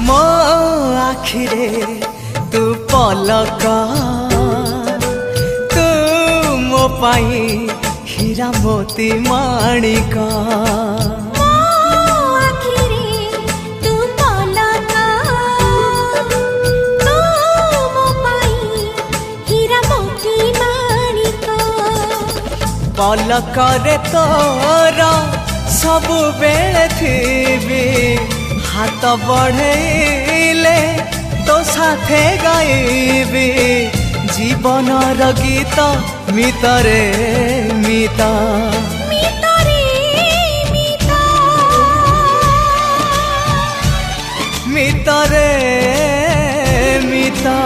मो आखिरे तू पलक तू मो पाई हीरा मोती माणिक पलकरे तोर सबु बेले थी हाथ बढ़ेले तो साथे गाइबी जीवनर गीत मितरे मिता मितरे मिता।